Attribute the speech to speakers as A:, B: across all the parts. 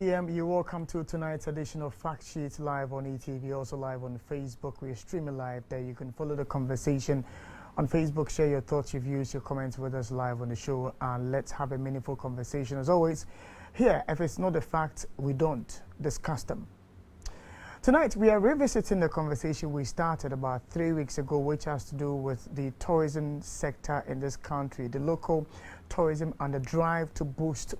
A: You're welcome to tonight's edition of Fact Sheet live on ETV, also live on Facebook. We're streaming live there. You can follow the conversation on Facebook, share your thoughts, your views, your comments with us live on the show, and let's have a meaningful conversation. As always, here, if it's not a fact, we don't discuss them. Tonight, we are revisiting the conversation we started about 3 weeks ago, which has to do with the tourism sector in this country, the local tourism and the drive to boost,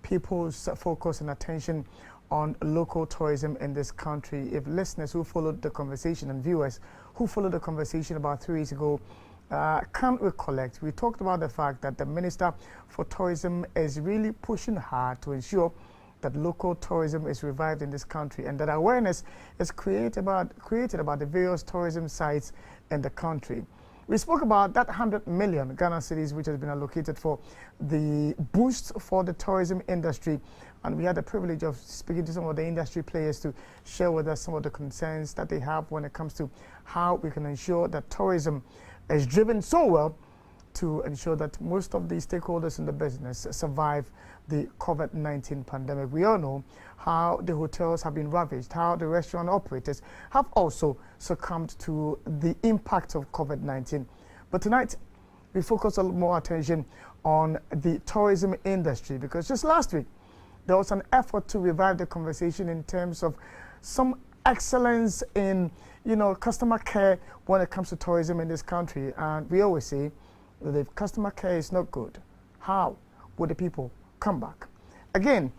A: people's focus and attention on local tourism in this country. If listeners who followed the conversation and viewers who followed the conversation about 3 weeks ago can't recollect, we talked about the fact that the Minister for Tourism is really pushing hard to ensure that local tourism is revived in this country and that awareness is created about the various tourism sites in the country. We spoke about that 100 million Ghana cedis which has been allocated for the boost for the tourism industry, and we had the privilege of speaking to some of the industry players to share with us some of the concerns that they have when it comes to how we can ensure that tourism is driven so well to ensure that most of the stakeholders in the business survive the COVID-19 pandemic. We all know how the hotels have been ravaged, how the restaurant operators have also succumbed to the impact of COVID-19. But tonight, we focus a lot more attention on the tourism industry, because just last week, there was an effort to revive the conversation in terms of some excellence in, customer care when it comes to tourism in this country. And we always say that if customer care is not good, how would the people come back? Again,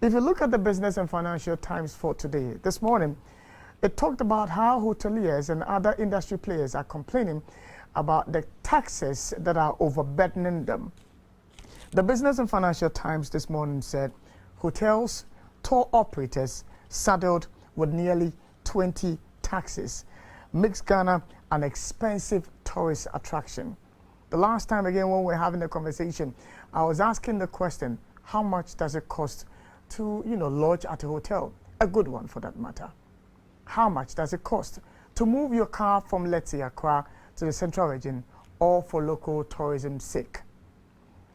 A: if you look at the Business and Financial Times for today, this morning, it talked about how hoteliers and other industry players are complaining about the taxes that are overburdening them. The Business and Financial Times this morning said hotels, tour operators saddled with nearly 20 taxes makes Ghana an expensive tourist attraction. The last time, again, when we were having the conversation, I was asking the question, how much does it cost to, lodge at a hotel? A good one, for that matter. How much does it cost to move your car from, let's say, Accra to the central region, or for local tourism's sake?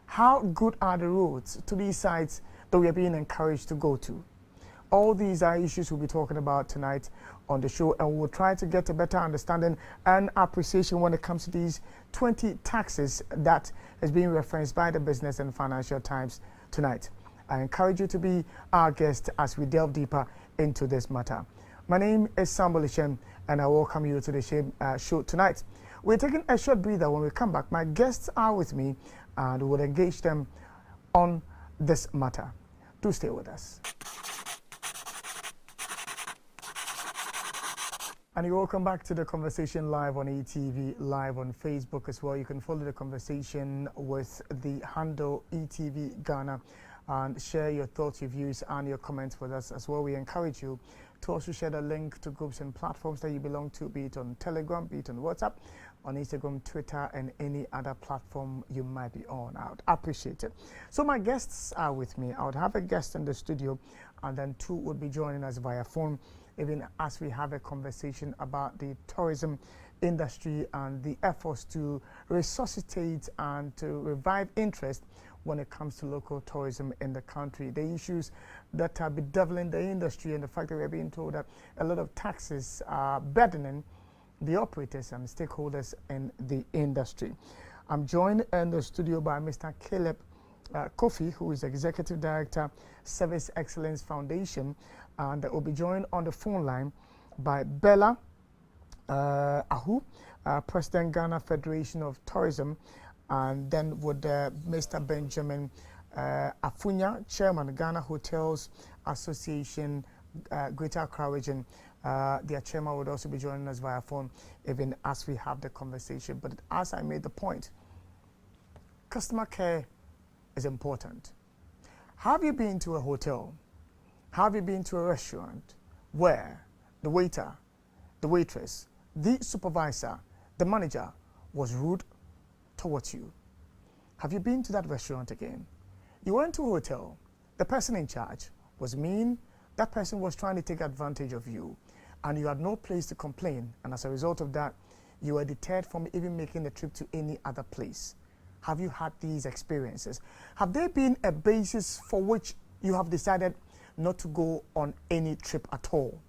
A: How good are the roads to these sites that we are being encouraged to go to? All these are issues we'll be talking about tonight on the show, and we'll try to get a better understanding and appreciation when it comes to these 20 taxes that is being referenced by the Business and Financial Times tonight. I encourage you to be our guest as we delve deeper into this matter. My name is Samuel Ishem, and I welcome you to the show tonight. We're taking a short breather. When we come back, my guests are with me, and we will engage them on this matter. Do stay with us. And you're welcome back to the conversation live on ETV, live on Facebook as well. You can follow the conversation with the handle ETV Ghana and share your thoughts, your views, and your comments with us as well. We encourage you to also share the link to groups and platforms that you belong to, be it on Telegram, be it on WhatsApp, on Instagram, Twitter, and any other platform you might be on. I would appreciate it. So my guests are with me. I would have a guest in the studio, and then two would be joining us via phone, even as we have a conversation about the tourism industry and the efforts to resuscitate and to revive interest when it comes to local tourism in the country. The issues that are bedeviling the industry and the fact that we're being told that a lot of taxes are burdening the operators and stakeholders in the industry. I'm joined in the studio by Mr. Caleb Kofi, who is Executive Director, Service Excellence Foundation, and will be joined on the phone line by Bella Ahu, President, Ghana Federation of Tourism, and then with Mr. Benjamin Afunya, Chairman, Ghana Hotels Association, Greater Accra Region. Their chairman would also be joining us via phone, even as we have the conversation. But as I made the point, customer care is important. Have you been to a hotel? Have you been to a restaurant where the waiter, the waitress, the supervisor, the manager was rude towards you? Have you been to that restaurant again? You went to a hotel, the person in charge was mean, that person was trying to take advantage of you, and you had no place to complain, and as a result of that, you were deterred from even making the trip to any other place. Have you had these experiences? Have there been a basis for which you have decided not to go on any trip at all.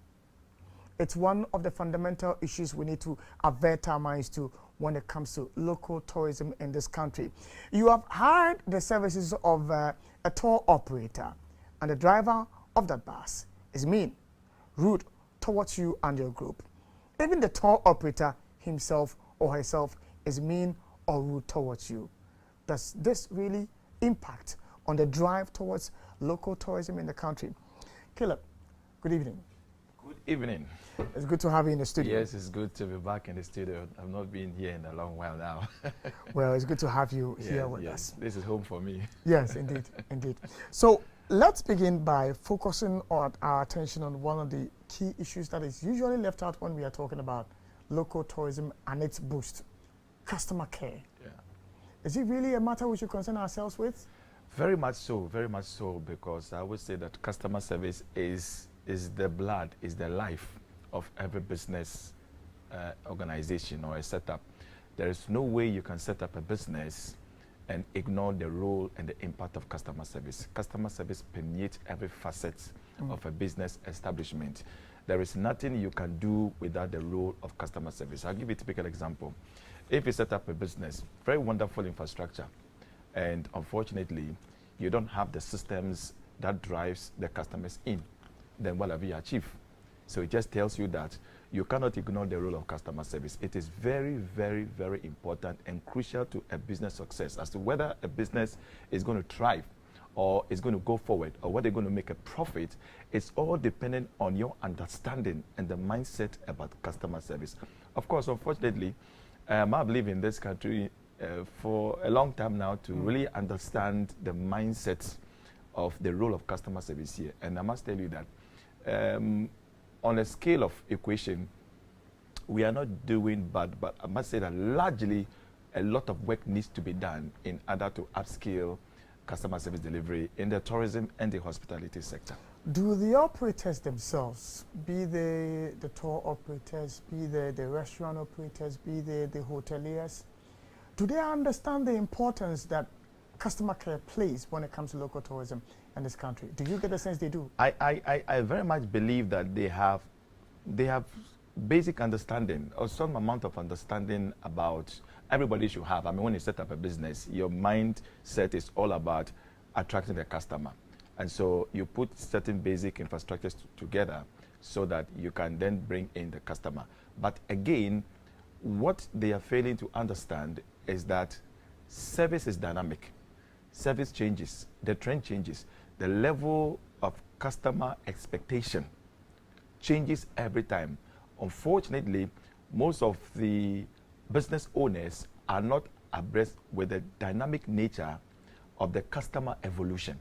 A: It's one of the fundamental issues we need to avert our minds to when it comes to local tourism in this country. You have hired the services of a tour operator, and the driver of that bus is mean, rude towards you and your group. Even the tour operator himself or herself is mean or rude towards you. Does this really impact on the drive towards local tourism in the country? Caleb, good evening.
B: Good evening.
A: It's good to have you in the studio.
B: Yes, it's good to be back in the studio. I've not been here in a long while now.
A: Well, it's good to have you here with us.
B: This is home for me.
A: Yes, indeed, indeed. So let's begin by focusing on our attention on one of the key issues that is usually left out when we are talking about local tourism and its boost, customer care.
B: Yeah.
A: Is it really a matter we should concern ourselves with?
B: Very much so, because I would say that customer service is the blood, is the life of every business organization or a setup. There is no way you can set up a business and ignore the role and the impact of customer service. Customer service permeates every facet of a business establishment. There is nothing you can do without the role of customer service. I'll give you a typical example. If you set up a business, very wonderful infrastructure, and unfortunately, you don't have the systems that drives the customers in, then what have you achieved? So it just tells you that you cannot ignore the role of customer service. It is very, very, very important and crucial to a business success as to whether a business is going to thrive or is going to go forward or whether they're going to make a profit. It's all dependent on your understanding and the mindset about customer service. Of course, unfortunately, I've lived in this country for a long time now to really understand the mindset of the role of customer service here. And I must tell you that on a scale of equation, we are not doing bad, but I must say that largely a lot of work needs to be done in order to upscale customer service delivery in the tourism and the hospitality sector.
A: Do the operators themselves, be they the tour operators, be they the restaurant operators, be they the hoteliers, do they understand the importance that customer care plays when it comes to local tourism in this country? Do you get the sense they do?
B: I very much believe that they have basic understanding or some amount of understanding about everybody should have. I mean, when you set up a business, your mindset is all about attracting the customer. And so you put certain basic infrastructures together so that you can then bring in the customer. But again, what they are failing to understand is that service is dynamic. Service changes, the trend changes, the level of customer expectation changes every time. Unfortunately, most of the business owners are not abreast with the dynamic nature of the customer evolution.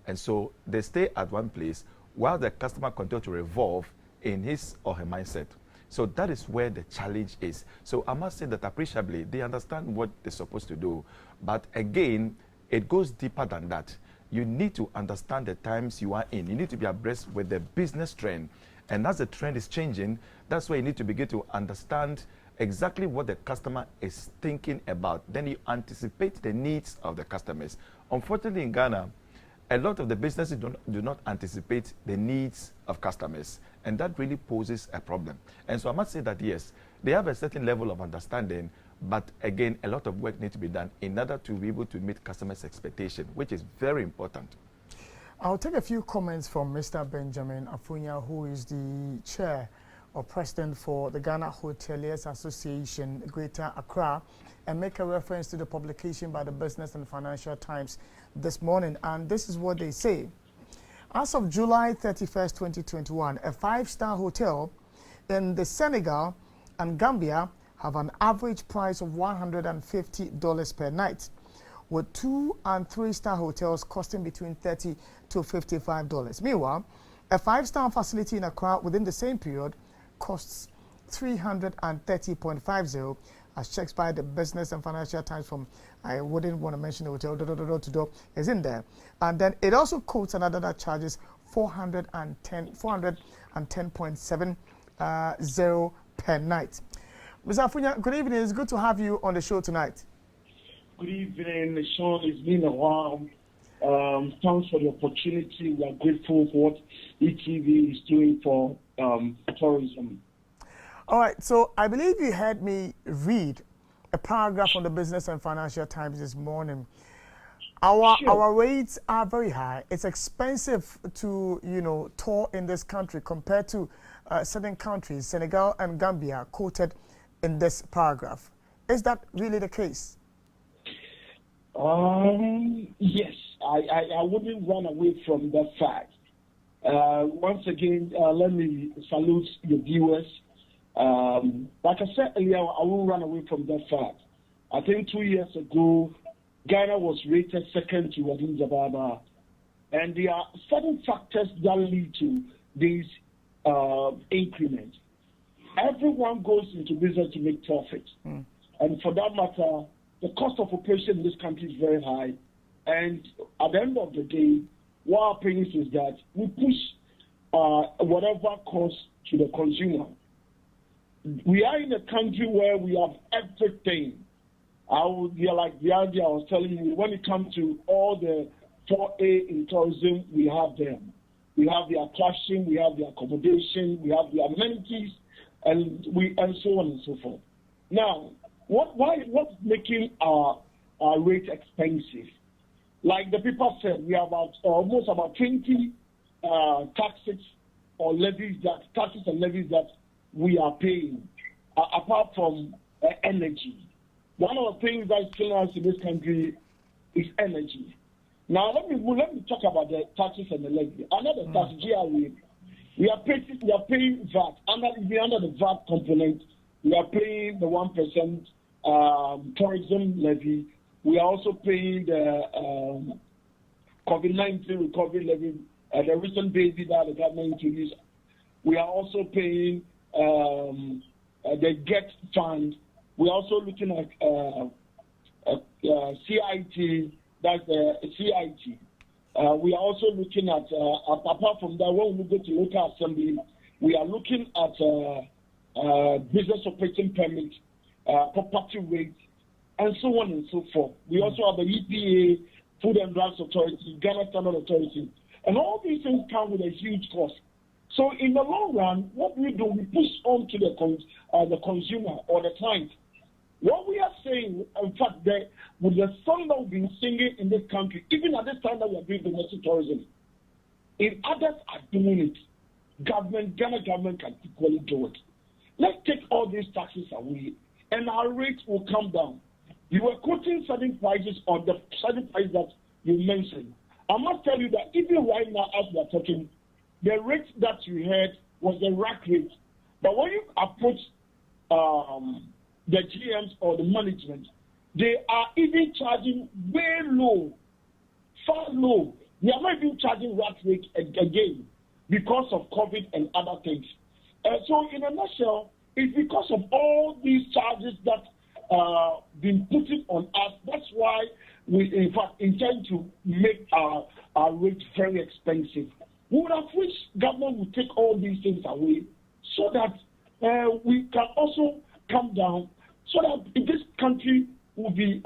B: And so they stay at one place while the customer continues to revolve in his or her mindset. So that is where the challenge is. So I must say that appreciably, they understand what they're supposed to do. But again, it goes deeper than that. You need to understand the times you are in. You need to be abreast with the business trend. And as the trend is changing, that's why you need to begin to understand exactly what the customer is thinking about. Then you anticipate the needs of the customers. Unfortunately, in Ghana, a lot of the businesses do not anticipate the needs of customers, and that really poses a problem. And so I must say that, yes, they have a certain level of understanding, but again, a lot of work needs to be done in order to be able to meet customers' expectation, which is very important.
A: I'll take a few comments from Mr. Benjamin Afunya, who is the chair or president for the Ghana Hoteliers Association, Greater Accra, and make a reference to the publication by the Business and Financial Times this morning. And this is what they say. As of July 31st, 2021, a five-star hotel in the Senegal and Gambia have an average price of $150 per night, with 2- and 3-star hotels costing between $30 to $55. Meanwhile, a 5-star facility in Accra within the same period costs $330.50, as checked by the Business and Financial Times from, I wouldn't want to mention the hotel, is in there. And then it also quotes another that charges $410.70 per night. Mr. Afunya, good evening. It's good to have you on the show tonight.
C: Good evening, Sean. It's been a while. Thanks for the opportunity. We are grateful for what ETV is doing for tourism.
A: All right, so I believe you had me read a paragraph on the Business and Financial Times this morning. Our rates are very high. It's expensive to tour in this country compared to certain countries, Senegal and Gambia, quoted in this paragraph. Is that really the case?
C: Yes, I wouldn't run away from that fact. Once again, let me salute your viewers. Like I said earlier, I won't run away from that fact. I think 2 years ago, Ghana was rated second to Addis Ababa, and there are certain factors that lead to these increments. Everyone goes into business to make profit, and for that matter, the cost of operation in this country is very high. And at the end of the day, what happens is that we push whatever cost to the consumer. We are in a country where we have everything. Like the idea I was telling you, when it comes to all the 4A in tourism, we have them. We have the attraction, we have the accommodation, we have the amenities, and so on and so forth. Now, what's making our rate expensive? Like the people said, we have almost about 20 taxes and levies that we are paying, apart from energy. One of the things that's killing us in this country is energy. Now let me talk about the taxes and the levy. Under the tax GRA, we are paying VAT. Under the VAT component, we are paying the 1% tourism levy. We are also paying the COVID-19 recovery levy, the recent baby that the government introduced. We are also paying the GET fund. We're also looking at CIT, that's CIT. We are also looking at, apart from that, when we go to local assembly, we are looking at business operating permit, property rates, and so on and so forth. We also have the EPA, Food and Drugs Authority, Ghana Standard Authority, and all these things come with a huge cost. So in the long run, what we do, we push on to the consumer or the client. What we are saying, in fact, with the song that we've been singing in this country, even at this time that we are doing domestic tourism, if others are doing it, Ghana government can equally do it. Let's take all these taxes away, and our rates will come down. You were quoting certain prices on the certain price that you mentioned. I must tell you that even right now, as we are talking, the rate that you heard was the rack rate. But when you approach the GMs or the management, they are even charging way low, far low. They are not even charging rack rate again because of COVID and other things. So in a nutshell, it's because of all these charges that been put on us. That's why we, in fact, intend to make our rates very expensive. We would have wished government would take all these things away so that we can also come down, so that this country will be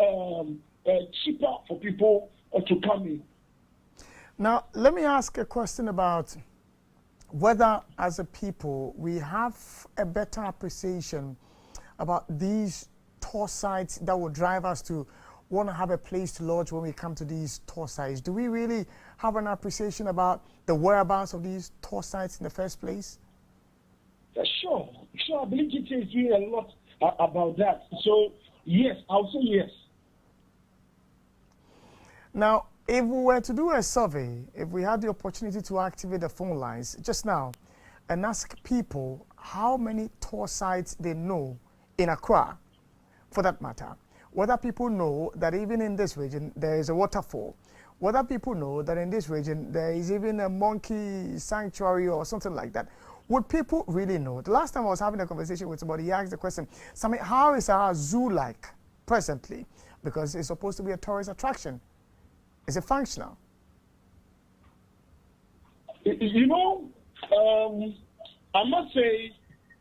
C: cheaper for people to come in.
A: Now, let me ask a question about whether, as a people, we have a better appreciation about these tour sites that will drive us to want to have a place to lodge when we come to these tour sites. Do we really have an appreciation about the whereabouts of these tour sites in the first place?
C: Sure. I believe it is here a lot about that. So, yes, I'll say yes.
A: Now, if we were to do a survey, if we had the opportunity to activate the phone lines just now and ask people how many tour sites they know in Accra, for that matter, whether people know that even in this region there is a waterfall, whether people know that in this region there is even a monkey sanctuary or something like that, would people really know? The last time I was having a conversation with somebody, he asked the question, Sami, how is our zoo like presently? Because it's supposed to be a tourist attraction. Is it functional?
C: You know, I must say,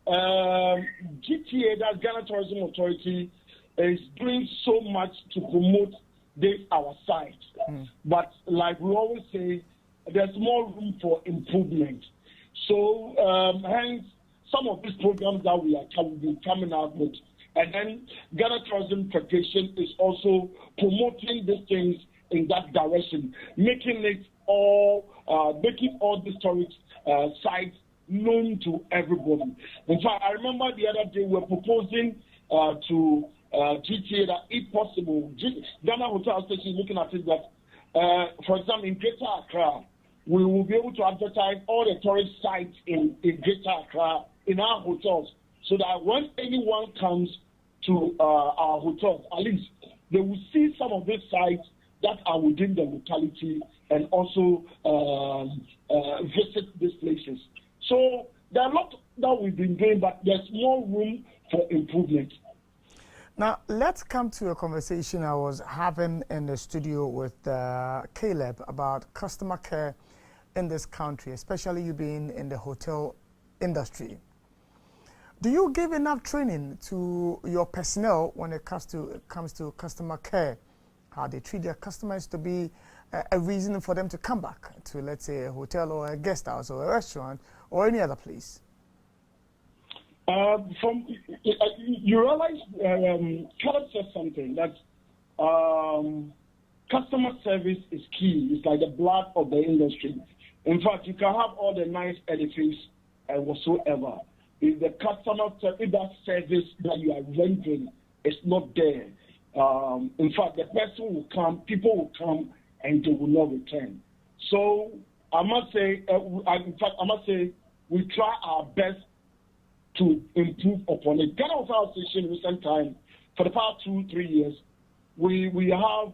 C: GTA, that Ghana Tourism Authority, is doing so much to promote this our site. But like we always say, there's more room for improvement. So hence some of these programs that we are coming out with. And then Ghana Tourism Federation is also promoting these things in that direction, making all these tourist sites known to everybody. In fact, I remember the other day we were proposing to GTA that if possible, Ghana Hotel Station is looking at it that, for example, in Greater Accra, we will be able to advertise all the tourist sites in Greater Accra in our hotels, so that when anyone comes to our hotels, at least they will see some of these sites that are within the locality and also visit these places. So there are a lot that we've been doing, but there's more room for improvement.
A: Now, let's come to a conversation I was having in the studio with Caleb about customer care in this country, especially you being in the hotel industry. Do you give enough training to your personnel when it comes to customer care? How they treat their customers to be a reason for them to come back to, let's say, a hotel or a guest house or a restaurant or any other place?
C: You realize, Caleb said something that customer service is key. It's like the blood of the industry. In fact, you can have all the nice edifice and whatsoever. If the if that service that you are rendering is not there, in fact, the person will come, people will come, and they will not return. So I must say, we try our best to improve upon it. Ghana Hotel Association in recent time, for the past 2-3 years, we have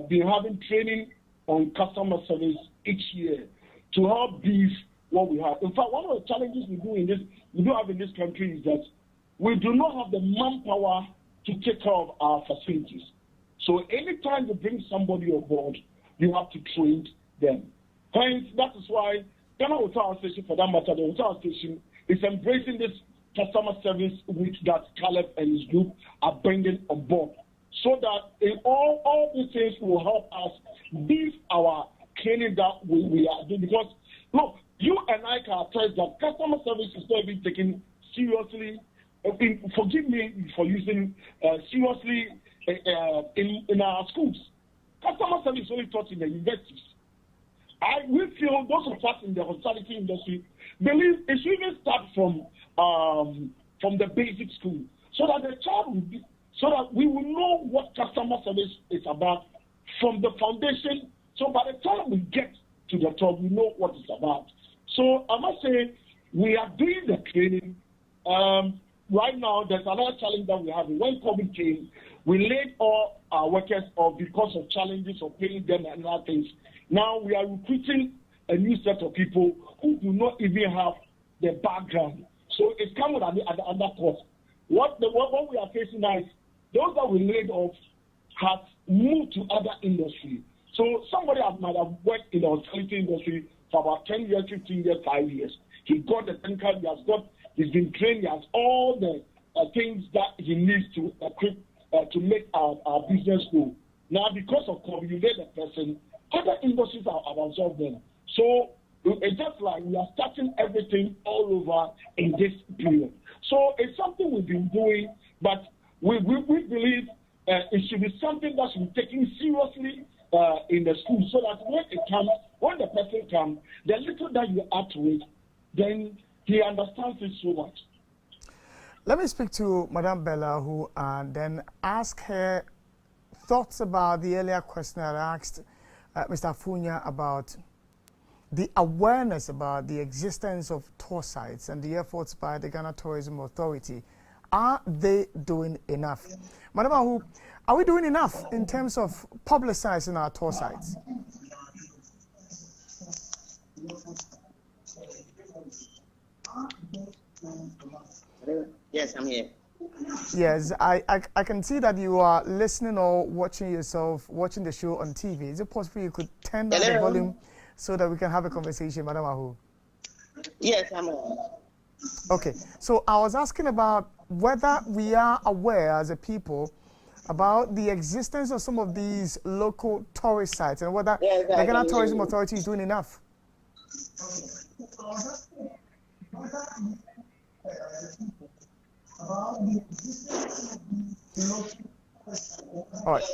C: been having training on customer service each year to help beef what we have. In fact, one of the challenges we do have in this country is that we do not have the manpower to take care of our facilities. So anytime you bring somebody on board, you have to train them. Hence, that is why Ghana Hotel Association, for that matter, the Hotel Association is embracing this customer service which that Caleb and his group are bringing on board, so that in all these things will help us beef our training that we are doing. Because look, you and I can attest that customer service is not even taken seriously. Forgive me for using seriously in our schools. Customer service is only taught in the universities. We feel those of us in the hospitality industry believe it should even start from the basic school, so that the child will be, so that we will know what customer service is about from the foundation. So by the time we get to the top, we know what it's about. So I must say, we are doing the training. Right now, there's another challenge that we have. When COVID came, we laid all our workers off because of challenges of paying them and other things. Now we are recruiting a new set of people who do not even have the background. So it's come with another cost. What we are facing now is those that we laid off have moved to other industries. So somebody might have worked in the hospitality industry for about 10 years, 15 years, 5 years. He got the pen card, he's been trained, he has all the things that he needs to equip to make our business go. Now, because of COVID, you let the person, other industries have absorbed them. So it's just like we are starting everything all over in this period. So it's something we've been doing, but we believe it should be something that should be taken seriously in the school, so that when the person comes, the little that you add to it, then he understands it so much.
A: Let me speak to Madame Bella, and then ask her thoughts about the earlier question I asked Mr. Afunya about the awareness about the existence of tour sites and the efforts by the Ghana Tourism Authority. Are they doing enough? Madam Ahu, are we doing enough in terms of publicizing our tour sites?
D: Yes, I'm here.
A: Yes, I can see that you are listening or watching the show on TV. Is it possible you could turn down the volume so that we can have a conversation, Madam Ahu?
D: Yes, I'm here.
A: Okay, so I was asking about whether we are aware as a people about the existence of some of these local tourist sites and whether
D: Yes,
A: the
D: I
A: Ghana
D: can hear
A: Tourism
D: you.
A: Authority is doing enough. All right.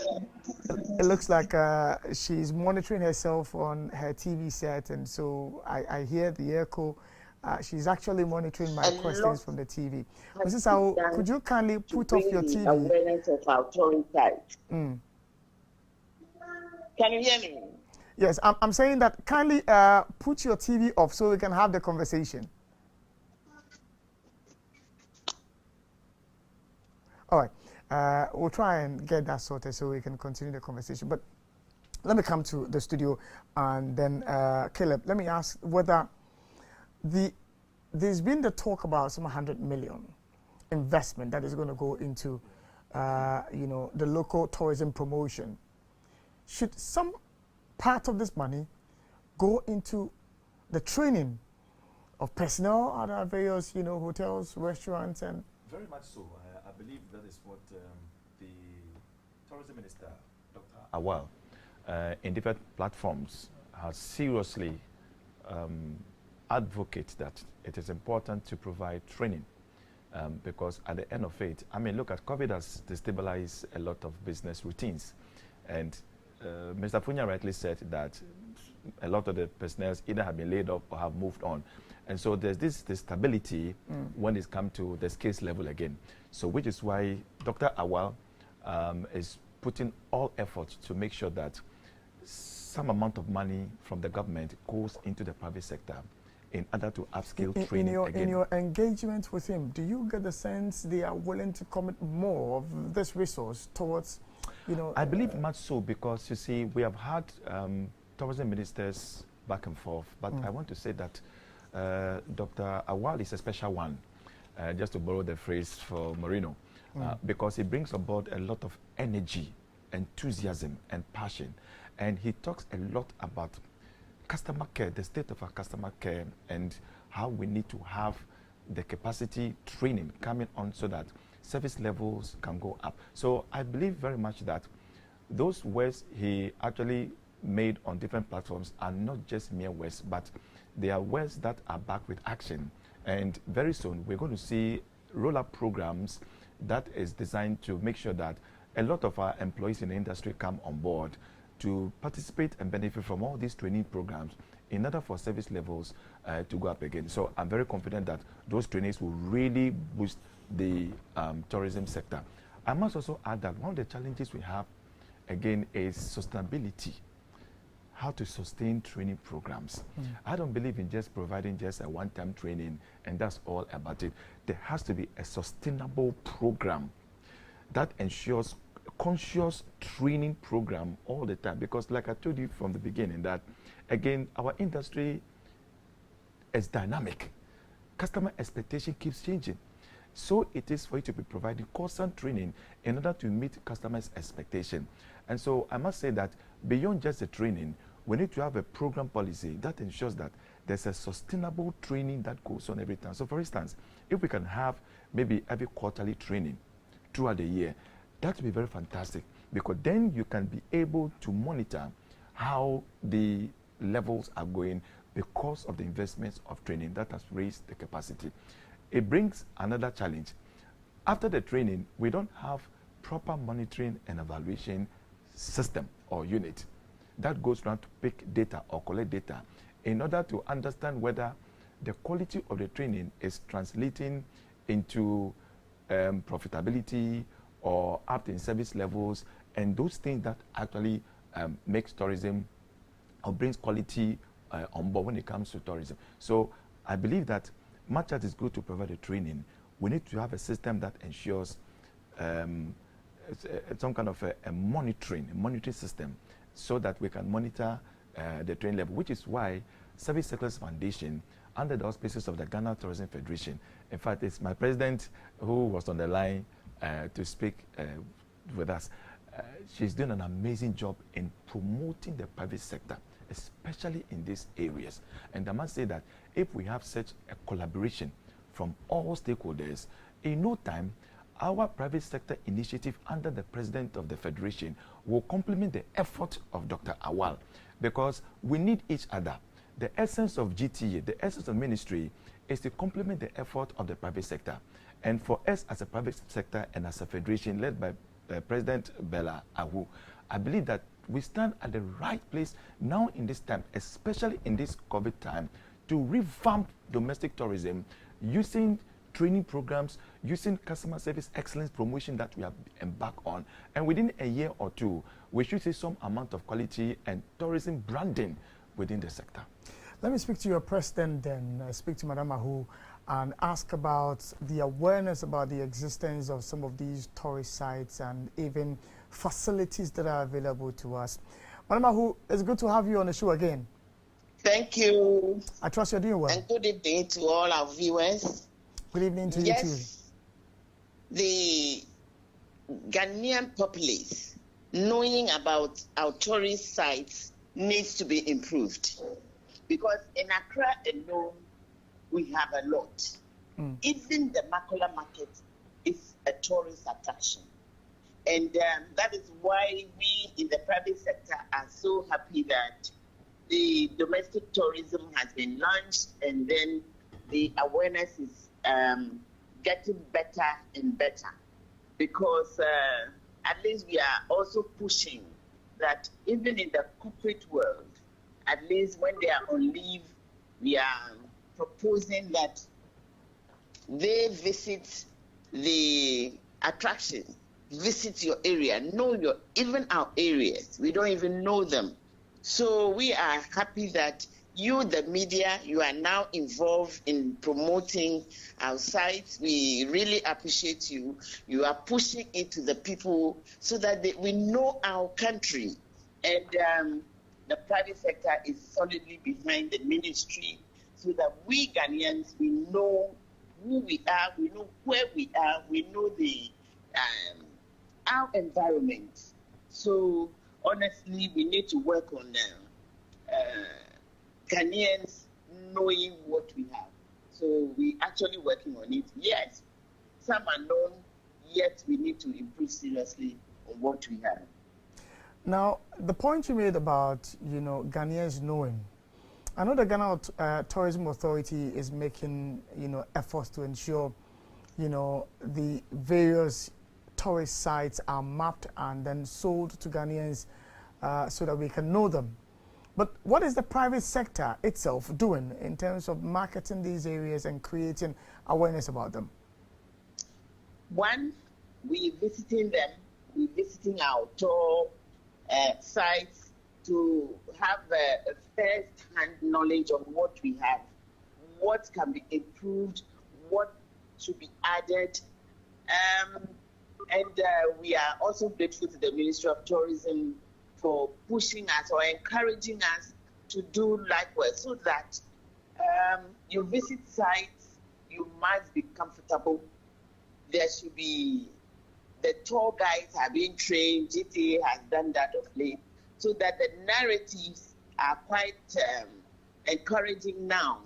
A: It looks like she's monitoring herself on her TV set, and so I hear the echo. She's actually monitoring my
D: A
A: questions
D: lot
A: from the TV.
D: has
A: Mrs.
D: been
A: Ao,
D: done
A: could you kindly
D: to
A: put off
D: bring
A: your
D: the
A: TV?
D: awareness of our tourist sites.
A: Mm.
D: Can you hear me?
A: Yes, I'm saying that kindly put your TV off so we can have the conversation. All right. We'll try and get that sorted so we can continue the conversation. But let me come to the studio and then Caleb, let me ask whether there's been the talk about some 100 million investment that is going to go into the local tourism promotion. Should some part of this money go into the training of personnel at our various hotels, restaurants, and
B: Very much so. I believe that is what the tourism minister, Dr. Awal, in different platforms has seriously advocate that it is important to provide training because at the end of it, I mean, look at COVID has destabilized a lot of business routines. And Mr. Funya rightly said that a lot of the personnel either have been laid off or have moved on. And so there's this stability when it's come to the skills level again. So which is why Dr. Awal is putting all efforts to make sure that some amount of money from the government goes into the private sector in order to upskill training again.
A: In your engagement with him, do you get the sense they are willing to commit more of this resource towards,
B: I believe much so because, you see, we have had tourism ministers back and forth, but I want to say that Dr. Awal is a special one, just to borrow the phrase for Marino, because he brings aboard a lot of energy, enthusiasm, and passion. And he talks a lot about customer care, the state of our customer care, and how we need to have the capacity training coming on so that service levels can go up. So I believe very much that those words he actually made on different platforms are not just mere words, but they are words that are backed with action. And very soon we're going to see roll-up programs that is designed to make sure that a lot of our employees in the industry come on board to participate and benefit from all these training programs in order for service levels to go up again. So I'm very confident that those trainings will really boost the tourism sector. I must also add that one of the challenges we have, again, is sustainability. How to sustain training programs. I don't believe in just providing just a one-time training and that's all about it. There has to be a sustainable program that ensures conscious training program all the time, because like I told you from the beginning that again our industry is dynamic. Customer expectation keeps changing, so it is for you to be providing constant training in order to meet customers' expectation. And so I must say that beyond just the training, we need to have a program policy that ensures that there's a sustainable training that goes on every time. So for instance, if we can have maybe every quarterly training throughout the year, that would be very fantastic, because then you can be able to monitor how the levels are going because of the investments of training that has raised the capacity. It brings another challenge. After the training, we don't have proper monitoring and evaluation system or unit that goes around to pick data or collect data in order to understand whether the quality of the training is translating into profitability or up in service levels, and those things that actually makes tourism or brings quality on board when it comes to tourism. So I believe that much as it's good to provide a training, we need to have a system that ensures some kind of a monitoring system so that we can monitor the training level, which is why Service Sectors Foundation, under the auspices of the Ghana Tourism Federation, in fact, it's my president who was on the line to speak with us. She's doing an amazing job in promoting the private sector, especially in these areas. And I must say that if we have such a collaboration from all stakeholders, in no time, our private sector initiative under the president of the federation will complement the effort of Dr. Awal, because we need each other. The essence of GTA, the essence of ministry, is to complement the effort of the private sector. And for us as a private sector and as a federation led by President Bella Ahu, I believe that we stand at the right place now in this time, especially in this COVID time, to revamp domestic tourism using training programs, using customer service excellence promotion that we have embarked on. And within a year or two, we should see some amount of quality and tourism branding within the sector.
A: Let me speak to your president then, speak to Madam Ahu, and ask about the awareness about the existence of some of these tourist sites and even facilities that are available to us. Madam Ahu, it's good to have you on the show again.
D: Thank you.
A: I trust you're doing well.
D: And good evening to all our viewers.
A: Good evening to you too.
D: The Ghanaian populace, knowing about our tourist sites, needs to be improved. Because in Accra alone, we have a lot. Even the Makula market is a tourist attraction. And that is why we in the private sector are so happy that the domestic tourism has been launched, and then the awareness is getting better and better. Because at least we are also pushing that even in the corporate world, at least when they are on leave, we are proposing that they visit the attractions, visit your area, know even our areas. We don't even know them. So we are happy that you, the media, you are now involved in promoting our sites. We really appreciate you. You are pushing it to the people so that we know our country. And the private sector is solidly behind the ministry so that we Ghanaians, we know who we are, we know where we are, we know our environment. So honestly, we need to work on Ghanaians knowing what we have. So we actually working on it. Yes, some are known, yet we need to improve seriously on what we have.
A: Now, the point you made about, Ghanaians knowing, I know the Ghana Tourism Authority is making, efforts to ensure, the various tourist sites are mapped and then sold to Ghanaians so that we can know them. But what is the private sector itself doing in terms of marketing these areas and creating awareness about them?
D: One, we're visiting them, we're visiting our tour sites to have a first-hand knowledge of what we have, what can be improved, what should be added. And we are also grateful to the Ministry of Tourism for pushing us or encouraging us to do likewise, so that you visit sites, you must be comfortable. There should be, the tour guides are being trained, GTA has done that of late, so that the narratives are quite encouraging now.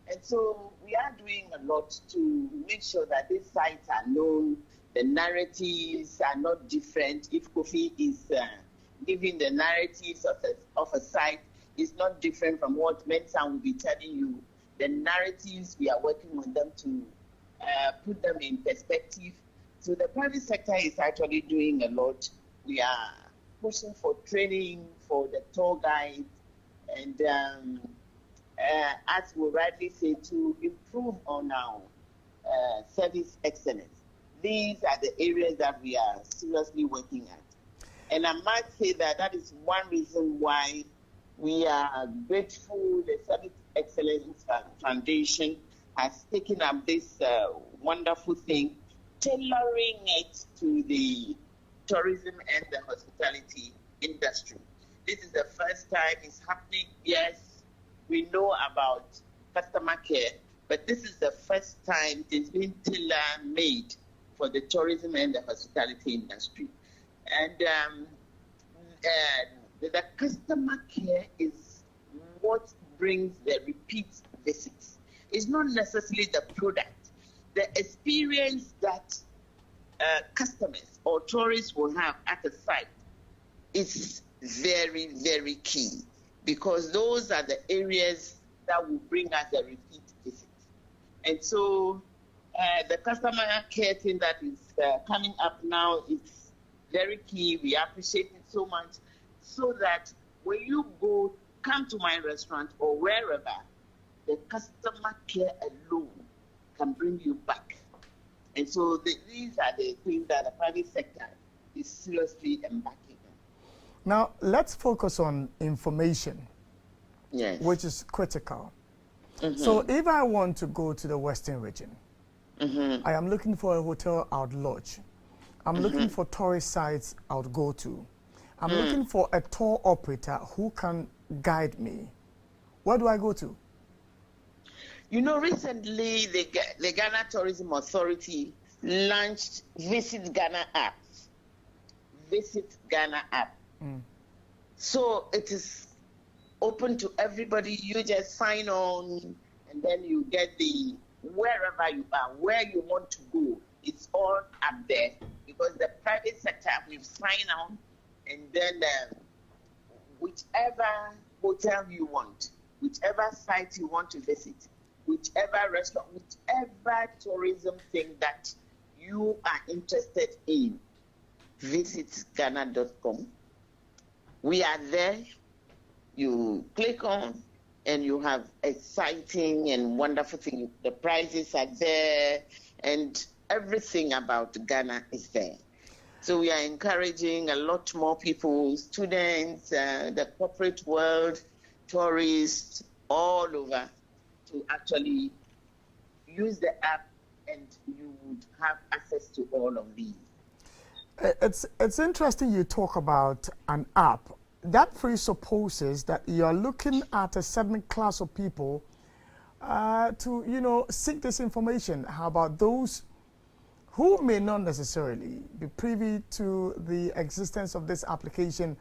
D: And so we are doing a lot to make sure that these sites are known, the narratives are not different. If Kofi is giving the narratives of a site, is not different from what Mensa will be telling you. The narratives, we are working on them to put them in perspective. So the private sector is actually doing a lot. We are pushing for training for the tour guides, and as we rightly say, to improve on our service excellence. These are the areas that we are seriously working at. And I might say that that is one reason why we are grateful the Service Excellence Foundation has taken up this wonderful thing, tailoring it to the tourism and the hospitality industry. This is the first time it's happening. Yes, we know about customer care, but this is the first time it's been tailor-made for the tourism and the hospitality industry. And the customer care is what brings the repeat visits. It's not necessarily the product, the experience that customers or tourists will have at the site is very, very key, because those are the areas that will bring us a repeat visit. And so the customer care thing that is coming up now is very key. We appreciate it so much, so that when you come to my restaurant or wherever, the customer care alone can bring you back. And so these are the things that the private sector is seriously embarking on.
A: Now, let's focus on information,
D: Yes.
A: which is critical. So if I want to go to the Western region, I am looking for a hotel I would lodge. I'm looking for tourist sites I would go to. I'm looking for a tour operator who can guide me. Where do I go to?
D: You know, recently the Ghana Tourism Authority launched Visit Ghana app. Visit Ghana app. So it is open to everybody. You just sign on, and then you get the wherever you are, where you want to go. It's all up there, because the private sector will sign on, and then whichever hotel you want, whichever site you want to visit, whichever restaurant, whichever tourism thing that you are interested in, visit Ghana.com. We are there. You click on, and you have exciting and wonderful things. The prices are there, and everything about Ghana is there. So we are encouraging a lot more people, students, the corporate world, tourists, all over, to actually use the app, and you would have access to all of these.
A: It's interesting you talk about an app. That presupposes that you are looking at a certain class of people to, seek this information. How about those who may not necessarily be privy to the existence of this application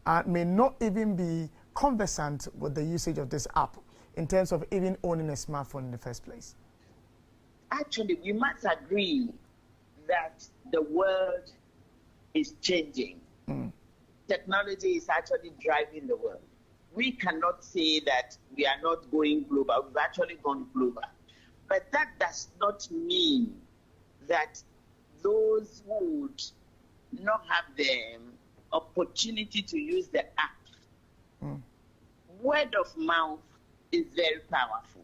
A: and may not even be conversant with the usage of this app in terms of even owning a smartphone in the first place?
D: Actually, we must agree that the world is changing. Technology is actually driving the world. We cannot say that we are not going global. We've actually gone global. But that does not mean that those who would not have the opportunity to use the app, word of mouth is very powerful.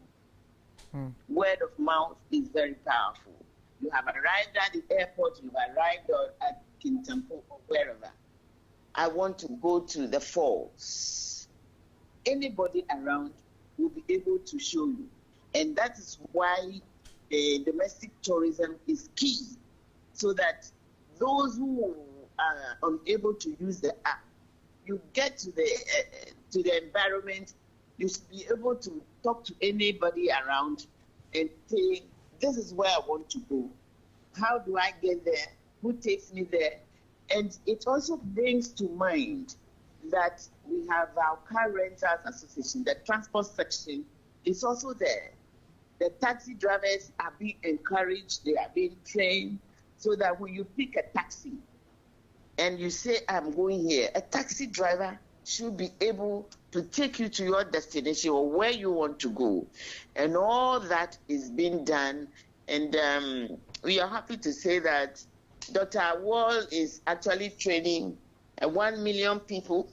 D: Word of mouth is very powerful. You have arrived at the airport, you've arrived at Kintampo or wherever. I want to go to the falls. Anybody around will be able to show you. And that is why domestic tourism is key, so that those who are unable to use the app, you get to the environment, you should be able to talk to anybody around and say, this is where I want to go. How do I get there? Who takes me there? And it also brings to mind that we have our car rentals association, the transport section is also there. The taxi drivers are being encouraged, they are being trained, so that when you pick a taxi and you say, I'm going here, a taxi driver should be able to take you to your destination or where you want to go. And all that is being done. And we are happy to say that Dr. Wall is actually training 1 million people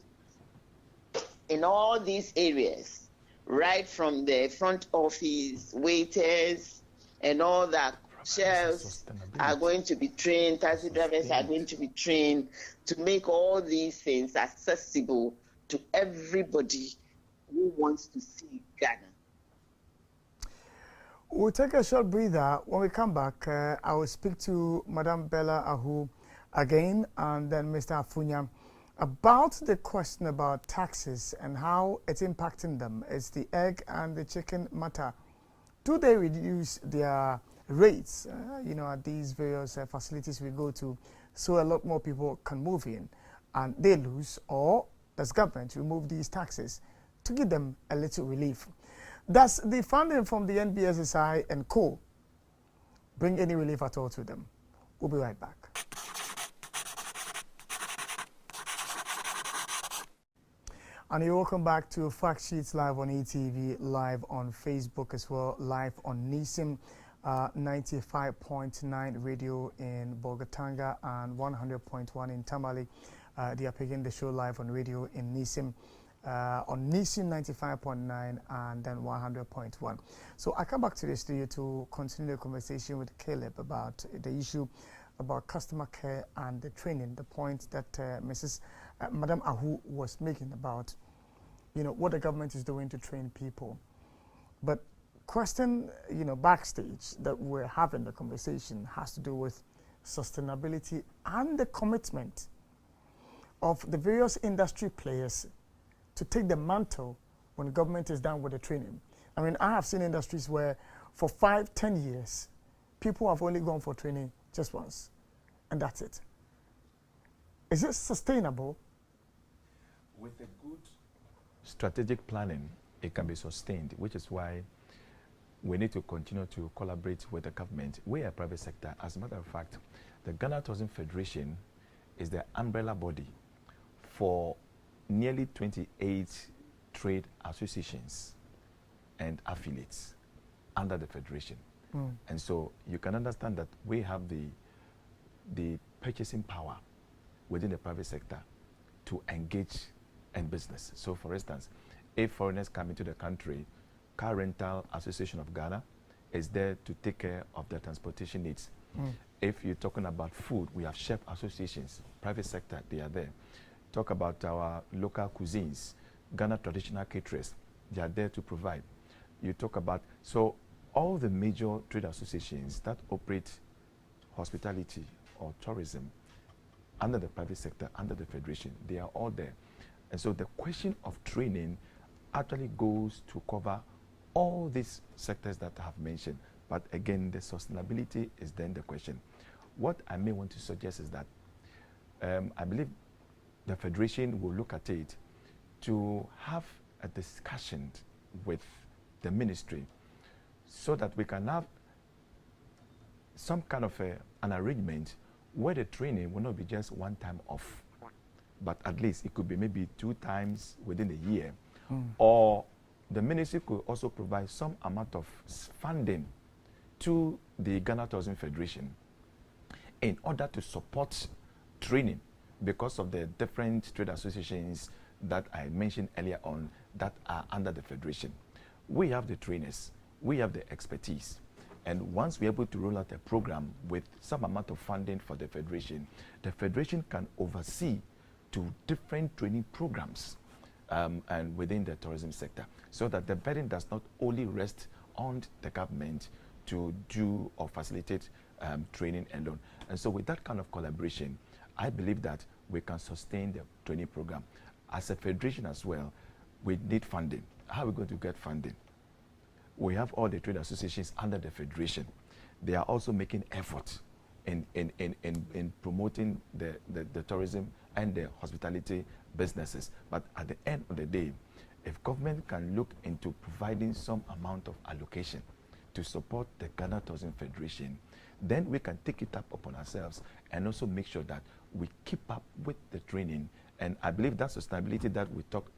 D: in all these areas, right from the front office, waiters, and all that. Chefs are going to be trained, taxi drivers are going to be trained to make all these things accessible to everybody who wants to see Ghana.
A: We'll take a short breather. When we come back, I will speak to Madam Bella Ahu again, and then Mr. Afunya about the question about taxes and how it's impacting them. It's the egg and the chicken matter. Do they reduce their rates, at these various facilities we go to, so a lot more people can move in and they lose, or does government remove these taxes to give them a little relief? Does the funding from the NBSSI and co bring any relief at all to them? We'll be right back. And you're welcome back to Fact Sheets live on ETV, live on Facebook as well, live on NISIM 95.9 radio in Bolgatanga and 100.1 in Tamale. They are picking the show live on radio in NISIM, on NISIM 95.9 and then 100.1. So I come back to the studio to continue the conversation with Caleb about the issue about customer care and the training, the point that Madam Ahu was making about, you know, what the government is doing to train people. But question, you know, backstage that we're having the conversation has to do with sustainability and the commitment of the various industry players to take the mantle when the government is done with the training. I mean, I have seen industries where for 5-10 years, people have only gone for training just once, and that's it. Is it sustainable?
B: With a good strategic planning, it can be sustained, which is why we need to continue to collaborate with the government. We are a private sector. As a matter of fact, the Ghana Tourism Federation is the umbrella body for nearly 28 trade associations and affiliates under the federation. And so you can understand that we have the purchasing power within the private sector to engage in business. So for instance, if foreigners come into the country, Car Rental Association of Ghana is there to take care of their transportation needs. If you're talking about food, we have chef associations, private sector, they are there. Talk about our local cuisines, Ghana Traditional Caterers, they are there to provide. You talk about, so all the major trade associations that operate hospitality or tourism under the private sector, under the federation, they are all there. And so the question of training actually goes to cover all these sectors that I have mentioned. But again, the sustainability is then the question. What I may want to suggest is that I believe the federation will look at it to have a discussion with the ministry so that we can have some kind of an arrangement where the training will not be just one time off, but at least it could be maybe 2 times within a year. Or the ministry could also provide some amount of funding to the Ghana Tourism Federation in order to support training because of the different trade associations that I mentioned earlier on that are under the federation. We have the trainers, we have the expertise, and once we're able to roll out a program with some amount of funding for the federation can oversee to different training programs and within the tourism sector, so that the burden does not only rest on the government to do or facilitate training alone. And so with that kind of collaboration, I believe that we can sustain the training program. As a federation as well, we need funding. How are we going to get funding? We have all the trade associations under the federation. They are also making efforts in promoting the tourism and the hospitality businesses. But at the end of the day, if government can look into providing some amount of allocation to support the Ghana Tourism Federation, then we can take it up upon ourselves and also make sure that we keep up with the training. And I believe that sustainability that we talk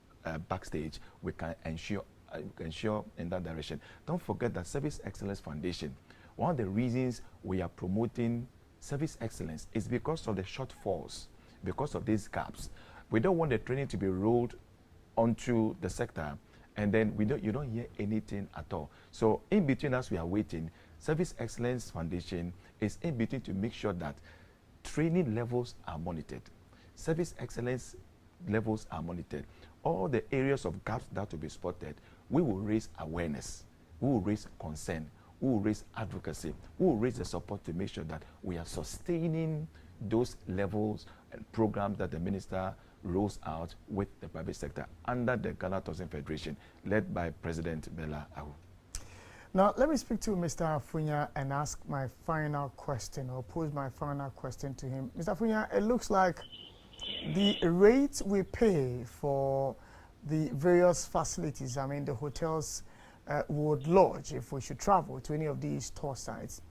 B: backstage, we can ensure in that direction. Don't forget that Service Excellence Foundation, one of the reasons we are promoting service excellence is because of the shortfalls, because of these gaps. We don't want the training to be rolled onto the sector and then you don't hear anything at all. So in between us, we are waiting. Service Excellence Foundation is in between to make sure that training levels are monitored. Service excellence levels are monitored. All the areas of gaps that will be spotted, we will raise awareness, we will raise concern, we will raise advocacy, we will raise the support to make sure that we are sustaining those levels and programs that the minister rolls out with the private sector under the Ghana Tourism Federation, led by President Bella Ahu.
A: Now, let me speak to Mr. Afunya and ask my final question, or pose my final question to him. Mr. Afunya, it looks like the rates we pay for the various facilities, I mean the hotels would lodge if we should travel to any of these tour sites,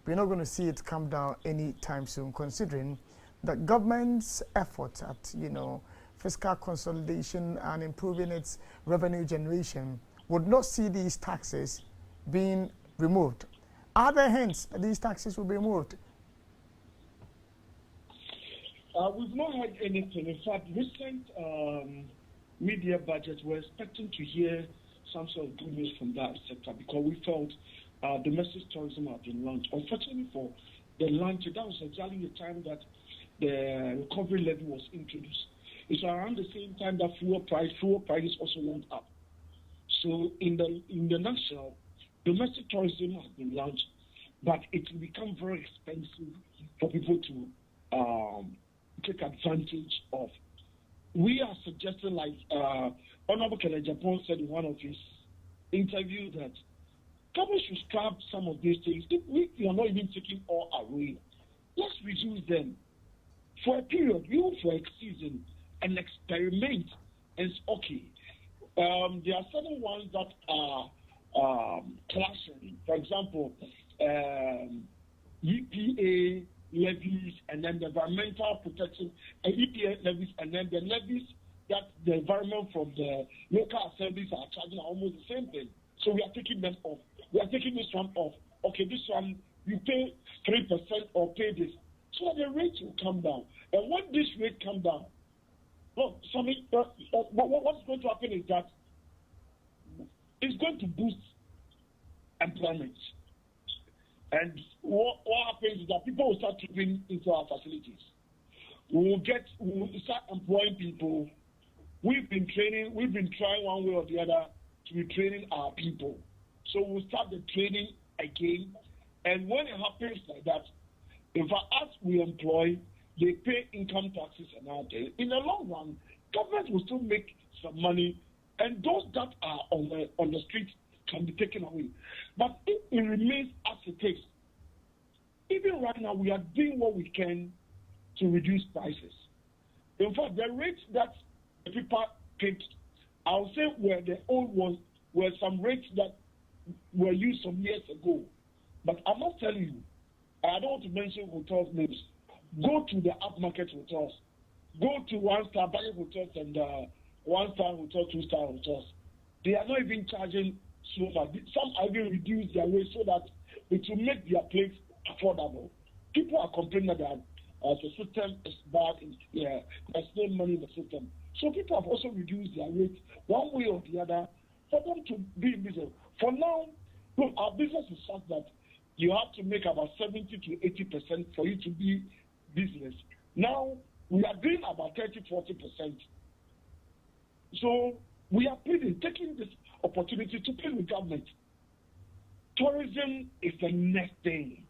A: we're not going to see it come down anytime soon, considering the government's efforts at, fiscal consolidation and improving its revenue generation would not see these taxes being removed. Are there hints that these taxes will be removed?
C: We've not heard anything. In fact, recent media budgets, we're expecting to hear some sort of good news from that sector because we felt domestic tourism had been launched. Unfortunately for the launch, that was exactly the time that the recovery levy was introduced. It's around the same time that fuel prices also went up. So in the nutshell, domestic tourism has been launched, but it will become very expensive for people to take advantage of. We are suggesting, like Honorable Kenneth Japan said in one of his interviews, that government should scrap some of these things. If we are not even taking all away, let's reduce them for a period, even for a season, and experiment. And it's okay. There are certain ones that are clashing. For example, EPA levies, and then the environmental protection, EPA levies, and then the levies that the environment from the local assemblies are charging are almost the same thing. So we are taking them off. We are taking this one off. Okay, this one, you pay 3% or pay this. So the rate will come down. And when this rate comes down, look, what's going to happen is that it's going to boost employment. And what happens is that people will start tripping into our facilities. We will start employing people. We've been trying one way or the other to be training our people. So we'll start the training again. And when it happens like that, in fact, as we employ, they pay income taxes and all that. In the long run, government will still make some money, and those that are on the street can be taken away. But if it remains as it is, even right now, we are doing what we can to reduce prices. In fact, the rates that the people paid, I'll say were the old ones, were some rates that were used some years ago. But I must tell you, I don't want to mention hotels' names. Go to the upmarket hotels. Go to one-star budget hotels and one-star hotel, two-star hotels. They are not even charging so much. Some are even reduced their rates so that it will make their place affordable. People are complaining that the system is bad. There's no money in the system. So people have also reduced their rates one way or the other for them to be in business. For now, look, our business is such that you have to make about 70 to 80% for you to be business. Now, we are doing about 30-40%. So we are taking this opportunity to plead with government. Tourism is the next thing.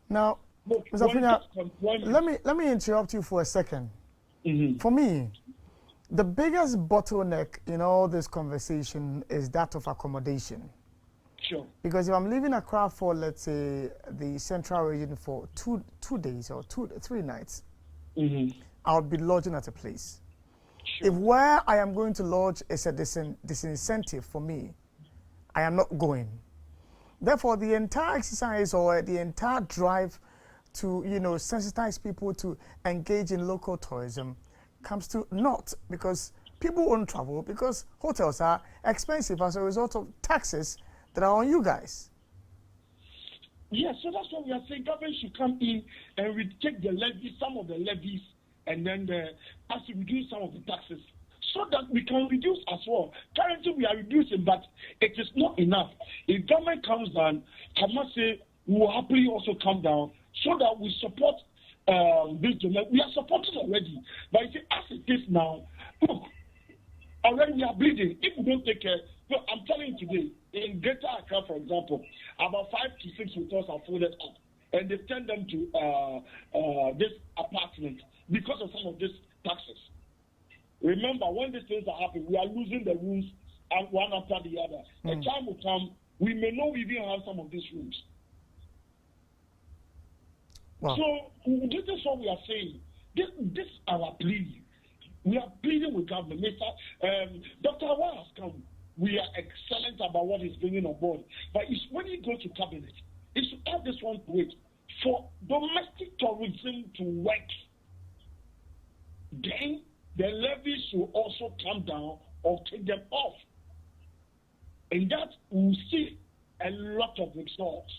A: Now,
C: look,
A: Mr. Funya, let me interrupt you for a second.
C: Mm-hmm.
A: For me, the biggest bottleneck in all this conversation is that of accommodation.
C: Sure.
A: Because if I'm leaving Accra for, let's say, the central region for two days or 3 nights,
C: mm-hmm.
A: I'll be lodging at a place.
C: Sure.
A: If where I am going to lodge is a disincentive for me, I am not going. Therefore, the entire exercise or the entire drive to, sensitize people to engage in local tourism comes to naught, because people won't travel because hotels are expensive as a result of taxes that are on you guys.
C: Yes, so that's what we are saying. Government should come in and take the levies, some of the levies, and then has to reduce some of the taxes so that we can reduce as well. Currently, we are reducing, but it is not enough. If government comes down, I must say, we will happily also come down so that we support this domain. We are supporting already. But you see, as it is now, look, already we are bleeding. If we don't take care, look, I'm telling you today, in Greater Accra, for example, about 5 to 6 hotels are folded up, and they've turned them to this apartment because of some of these taxes. Remember, when these things are happening, we are losing the rooms one after the other. A time will come, we may not even have some of these rooms.
A: Wow.
C: So this is what we are saying. This is our plea. We are pleading with government. Dr. Awa has come. We are excellent about what he's bringing on board. But it's when you go to cabinet, it should add this one to it come down or take them off. And that we'll see a lot of results.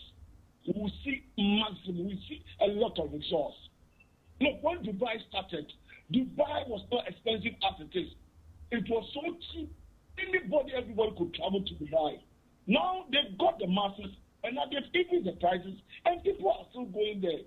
C: We'll see maximum, we'll see a lot of results. Look, when Dubai started, Dubai was not expensive as it is. It was so cheap. Everybody could travel to Dubai. Now they've got the masses, and now they've increased the prices, and people are still going there.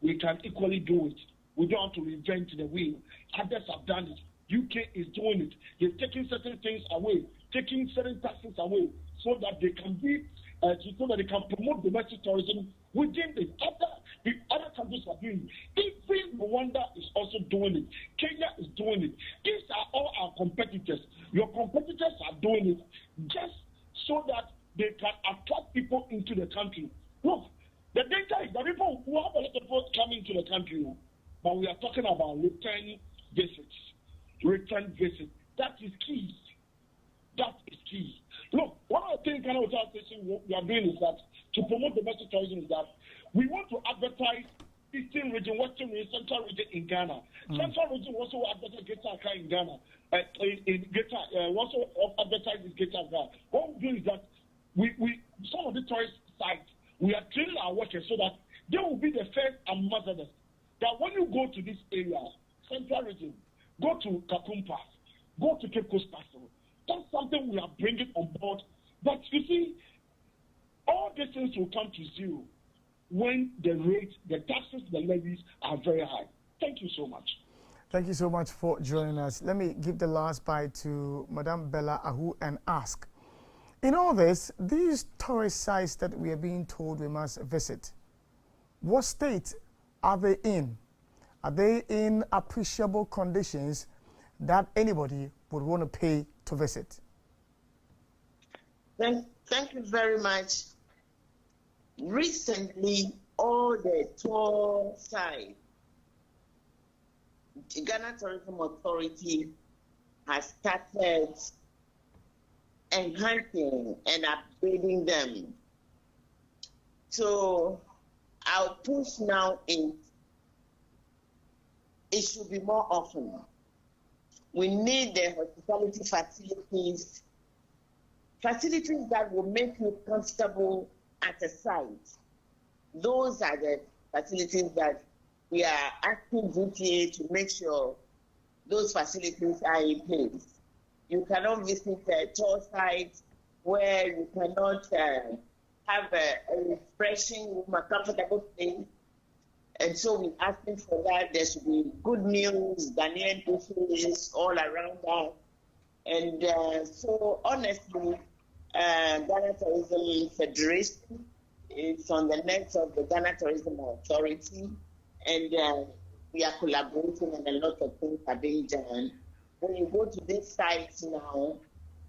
C: We can equally do it. We don't have to reinvent the wheel. Others have done it. UK is doing it. They're taking certain things away, taking certain taxes away, so that they can be, so that they can promote domestic tourism within the other countries are doing it. Even Rwanda is also doing it. Kenya is doing it. These are all our competitors. Your competitors are doing it just so that they can attract people into the country. Look, the data is that people who have a lot of people coming to the country, but we are talking about return visits. Return visits. That is key. That is key. Look, one of the things we are doing is that to promote domestic tourism is that we want to advertise Eastern region, Western region, Central region in Ghana. Central region also advertise Greater Accra in Ghana. Also advertise in Greater Accra. What we do is that we some of the tourist sites, we are training our workers so that they will be the first ambassadors. That when you go to this area, Central region, go to Kapun Pass, go to Cape Coast Castle, that's something we are bringing on board. But you see, all these things will come to zero when the rates, the taxes, the levies are very high. Thank you so much.
A: Thank you so much for joining us. Let me give the last bite to Madame Bella Ahu and ask, in all this, these tourist sites that we are being told we must visit, what state are they in? Are they in appreciable conditions that anybody would want to pay to visit?
D: Thank you very much. Recently, all the tour sites, the Ghana Tourism Authority has started enhancing and upgrading them. So our push now is it should be more often. We need the hospitality facilities that will make you comfortable at a site. Those are the facilities that we are asking GTA to make sure those facilities are in place. You cannot visit a tour site where you cannot have a refreshing room, a comfortable place. And so we're asking for that. There should be good meals, Ghanaian dishes all around that. And so honestly, Ghana Tourism Federation is on the necks of the Ghana Tourism Authority, and we are collaborating, and a lot of things are being done. When you go to these sites now,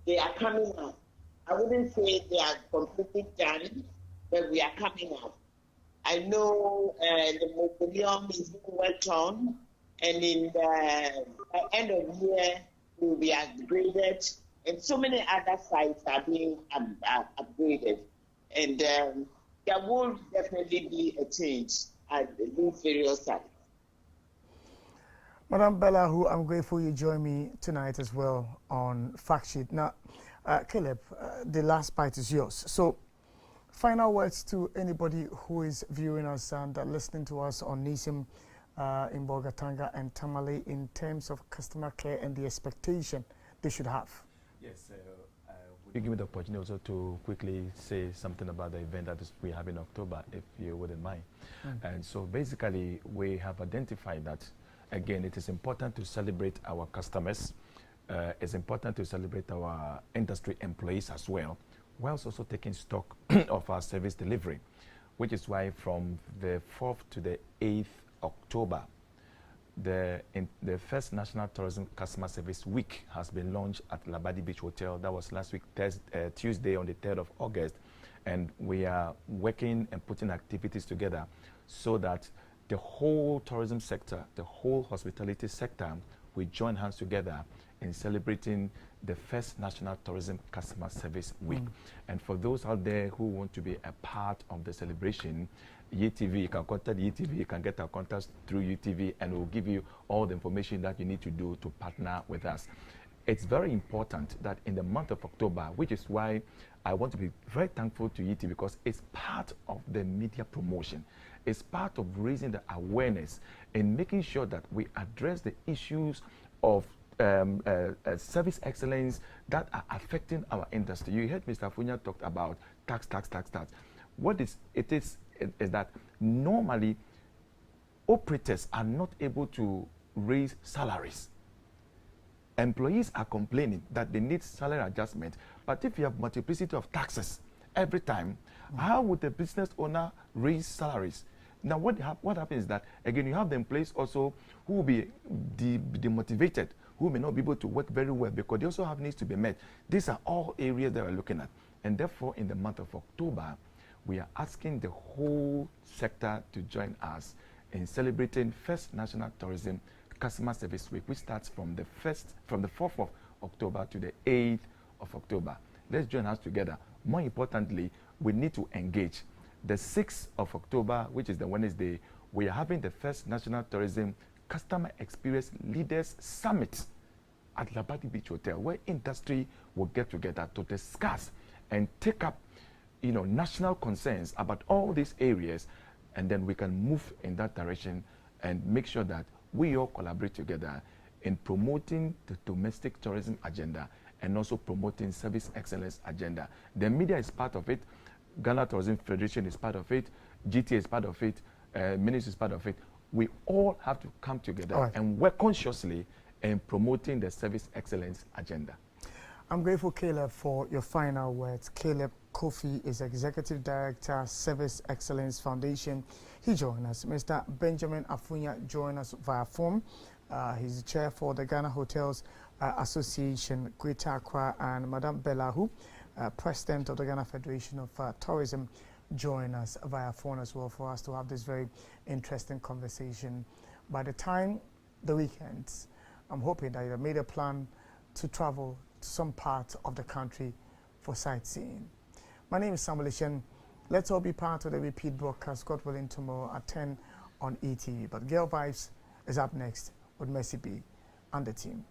D: they are coming up. I wouldn't say they are completely done, but we are coming up. I know the mausoleum is being worked on, and in the end of the year, will be upgraded, and so many other sites are being upgraded. And there will definitely be a change at these various sites.
A: Madam Bella, who I'm grateful you joined me tonight as well on Fact Sheet. Now, Caleb, the last bite is yours. So, final words to anybody who is viewing us and listening to us on NISIM in Bolgatanga and Tamale in terms of customer care and the expectation they should have.
B: Yes, would you give me the opportunity also to quickly say something about the event that we have in October, if you wouldn't mind? And so basically, we have identified that, again, it is important to celebrate our customers. It's important to celebrate our industry employees as well, whilst also taking stock of our service delivery, which is why from the 4th to the 8th October, the first National Tourism Customer Service Week has been launched at Labadi Beach Hotel. That was last week, Tuesday on the 3rd of August. And we are working and putting activities together so that the whole tourism sector, the whole hospitality sector, we join hands together in celebrating the first National Tourism Customer Service Week. And for those out there who want to be a part of the celebration, UTV, you can contact UTV, you can get our contacts through UTV, and we'll give you all the information that you need to do to partner with us. it's very important that in the month of October, which is why I want to be very thankful to ET, because it's part of the media promotion. It's part of raising the awareness and making sure that we address the issues of service excellence that are affecting our industry. You heard Mr. Funya talk about tax. What it is that normally operators are not able to raise salaries. Employees are complaining that they need salary adjustment, but if you have multiplicity of taxes every time, how would the business owner raise salaries? Now, what happens is that, again, you have the employees also who will be demotivated, who may not be able to work very well because they also have needs to be met. These are all areas that we're looking at. And therefore, in the month of October, we are asking the whole sector to join us in celebrating First National Tourism Customer Service Week, which starts from the 4th of October to the 8th of October. Let's join us together. More importantly, we need to engage. The 6th of October, which is the Wednesday, we are having the First National Tourism Customer Experience Leaders Summit at Labadi Beach Hotel, where industry will get together to discuss and take up, national concerns about all these areas, and then we can move in that direction and make sure that we all collaborate together in promoting the domestic tourism agenda and also promoting service excellence agenda. The media is part of it. Ghana Tourism Federation is part of it. GTA is part of it. Ministry is part of it. We all have to come together and work consciously in promoting the service excellence agenda.
A: I'm grateful, Caleb, for your final words. Caleb Kofi is Executive Director, Service Excellence Foundation. He joined us. Mr. Benjamin Afunya joined us via phone. He's the chair for the Ghana Hotels Association, Greater Accra, and Madame Bellahu, President of the Ghana Federation of Tourism, join us via phone as well for us to have this very interesting conversation. By the time the weekends, I'm hoping that you have made a plan to travel to some part of the country for sightseeing. My name is Samuel Ishen. Let's all be part of the repeat broadcast, God willing, tomorrow at 10 on ETV. But Girl Vibes is up next with Mercy B and the team.